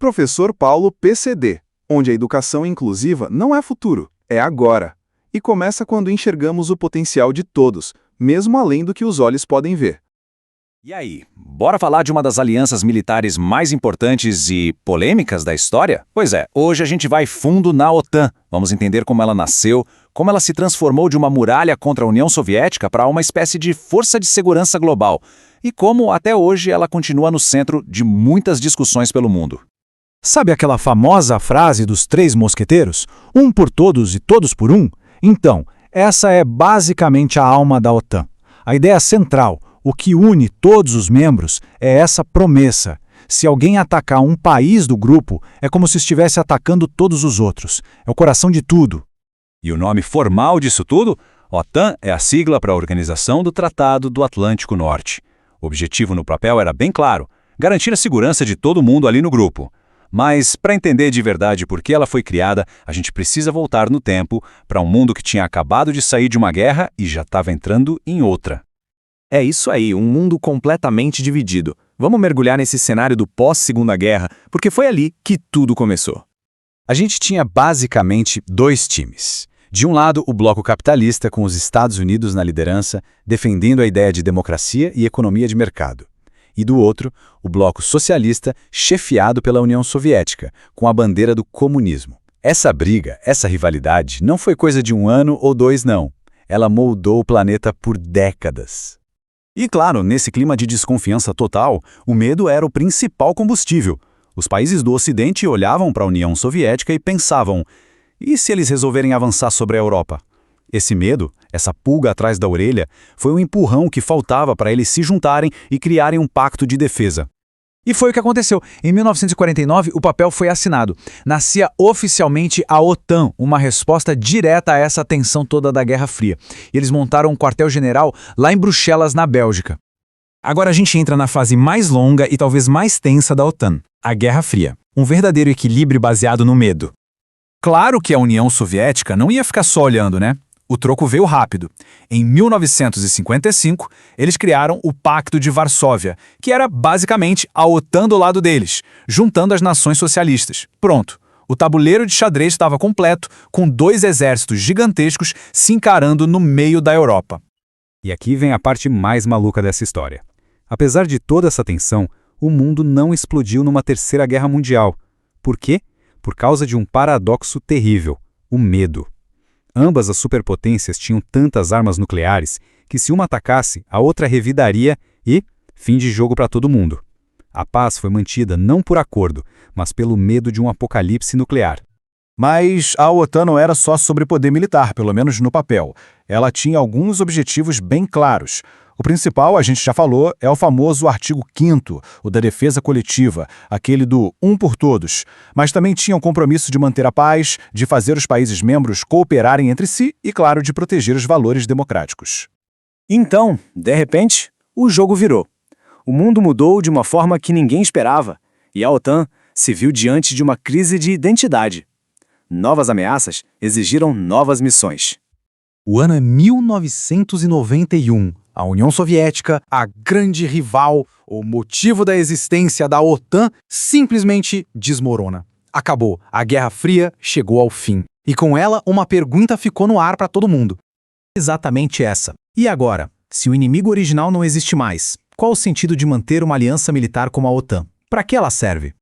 professor Paulo PCD, onde a educação inclusiva não é futuro, é agora. E começa quando enxergamos o potencial de todos, mesmo além do que os olhos podem ver. E aí, bora falar de uma das alianças militares mais importantes e polêmicas da história? Pois é, hoje a gente vai fundo na OTAN. Vamos entender como ela nasceu, como ela se transformou de uma muralha contra a União Soviética para uma espécie de força de segurança global, e como, até hoje, ela continua no centro de muitas discussões pelo mundo. Sabe aquela famosa frase dos três mosqueteiros? Um por todos e todos por um? Então, essa é basicamente a alma da OTAN. A ideia central, o que une todos os membros, é essa promessa. Se alguém atacar um país do grupo, é como se estivesse atacando todos os outros. É o coração de tudo. E o nome formal disso tudo? OTAN é a sigla para a Organização do Tratado do Atlântico Norte. O objetivo no papel era bem claro: garantir a segurança de todo mundo ali no grupo. Mas, para entender de verdade por que ela foi criada, a gente precisa voltar no tempo para um mundo que tinha acabado de sair de uma guerra e já estava entrando em outra. É isso aí, um mundo completamente dividido. Vamos mergulhar nesse cenário do pós-Segunda Guerra, porque foi ali que tudo começou. A gente tinha basicamente dois times. De um lado, o bloco capitalista, com os Estados Unidos na liderança, defendendo a ideia de democracia e economia de mercado. E do outro, o bloco socialista, chefiado pela União Soviética, com a bandeira do comunismo. Essa briga, essa rivalidade, não foi coisa de um ano ou dois, não. Ela moldou o planeta por décadas. E claro, nesse clima de desconfiança total, o medo era o principal combustível. Os países do Ocidente olhavam para a União Soviética e pensavam: e se eles resolverem avançar sobre a Europa? Esse medo, essa pulga atrás da orelha, foi um empurrão que faltava para eles se juntarem e criarem um pacto de defesa. E foi o que aconteceu. Em 1949, o papel foi assinado. Nascia oficialmente a OTAN, uma resposta direta a essa tensão toda da Guerra Fria. E eles montaram um quartel-general lá em Bruxelas, na Bélgica. Agora a gente entra na fase mais longa e talvez mais tensa da OTAN, a Guerra Fria. Um verdadeiro equilíbrio baseado no medo. Claro que a União Soviética não ia ficar só olhando, né? O troco veio rápido. Em 1955, eles criaram o Pacto de Varsóvia, que era basicamente a OTAN do lado deles, juntando as nações socialistas. Pronto, o tabuleiro de xadrez estava completo, com dois exércitos gigantescos se encarando no meio da Europa. E aqui vem a parte mais maluca dessa história. Apesar de toda essa tensão, o mundo não explodiu numa terceira guerra mundial. Por quê? Por causa de um paradoxo terrível: o medo. Ambas as superpotências tinham tantas armas nucleares que, se uma atacasse, a outra revidaria e fim de jogo para todo mundo. A paz foi mantida não por acordo, mas pelo medo de um apocalipse nuclear. Mas a OTAN não era só sobre poder militar, pelo menos no papel. Ela tinha alguns objetivos bem claros. O principal, a gente já falou, é o famoso artigo 5º, o da defesa coletiva, aquele do um por todos. Mas também tinha o compromisso de manter a paz, de fazer os países membros cooperarem entre si e, claro, de proteger os valores democráticos. Então, de repente, o jogo virou. O mundo mudou de uma forma que ninguém esperava, e a OTAN se viu diante de uma crise de identidade. Novas ameaças exigiram novas missões. O ano é 1991. A União Soviética, a grande rival, o motivo da existência da OTAN, simplesmente desmorona. Acabou. A Guerra Fria chegou ao fim. E com ela, uma pergunta ficou no ar para todo mundo. Exatamente essa. E agora? Se o inimigo original não existe mais, qual o sentido de manter uma aliança militar como a OTAN? Para que ela serve?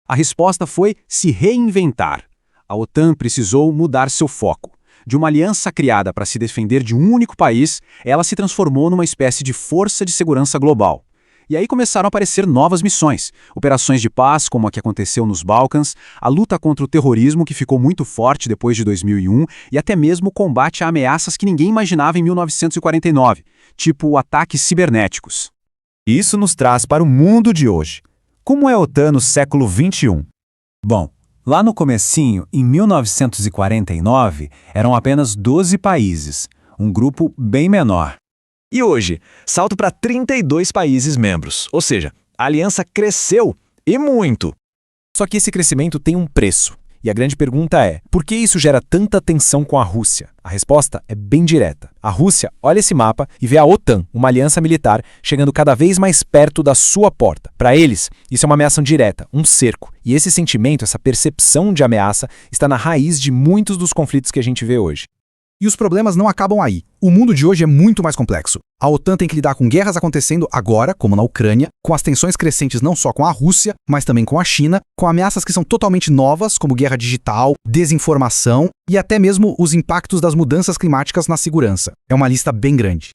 A resposta foi se reinventar. A OTAN precisou mudar seu foco. De uma aliança criada para se defender de um único país, ela se transformou numa espécie de força de segurança global. E aí começaram a aparecer novas missões, operações de paz, como a que aconteceu nos Balcãs, a luta contra o terrorismo, que ficou muito forte depois de 2001, e até mesmo o combate a ameaças que ninguém imaginava em 1949, tipo ataques cibernéticos. Isso nos traz para o mundo de hoje. Como é a OTAN no século XXI? Bom, lá no comecinho, em 1949, eram apenas 12 países, um grupo bem menor. E hoje, salto para 32 países membros, ou seja, a aliança cresceu, e muito. Só que esse crescimento tem um preço. E a grande pergunta é, por que isso gera tanta tensão com a Rússia? A resposta é bem direta. A Rússia olha esse mapa e vê a OTAN, uma aliança militar, chegando cada vez mais perto da sua porta. Para eles, isso é uma ameaça direta, um cerco. E esse sentimento, essa percepção de ameaça, está na raiz de muitos dos conflitos que a gente vê hoje. E os problemas não acabam aí. O mundo de hoje é muito mais complexo. A OTAN tem que lidar com guerras acontecendo agora, como na Ucrânia, com as tensões crescentes não só com a Rússia, mas também com a China, com ameaças que são totalmente novas, como guerra digital, desinformação e até mesmo os impactos das mudanças climáticas na segurança. É uma lista bem grande.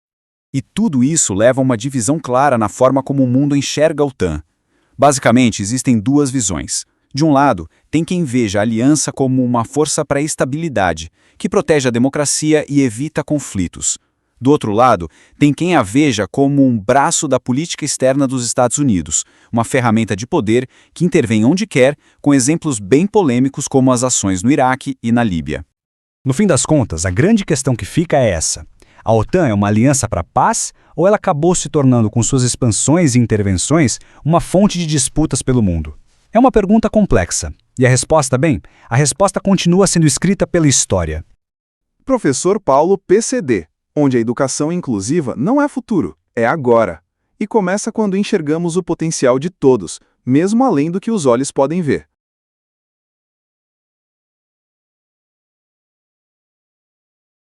E tudo isso leva a uma divisão clara na forma como o mundo enxerga a OTAN. Basicamente, existem duas visões. De um lado, tem quem veja a aliança como uma força para a estabilidade, que protege a democracia e evita conflitos. Do outro lado, tem quem a veja como um braço da política externa dos Estados Unidos, uma ferramenta de poder que intervém onde quer, com exemplos bem polêmicos como as ações no Iraque e na Líbia. No fim das contas, a grande questão que fica é essa. A OTAN é uma aliança para a paz ou ela acabou se tornando, com suas expansões e intervenções, uma fonte de disputas pelo mundo? É uma pergunta complexa. E a resposta, bem, a resposta continua sendo escrita pela história. Professor Paulo PCD, onde a educação inclusiva não é futuro, é agora. E começa quando enxergamos o potencial de todos, mesmo além do que os olhos podem ver.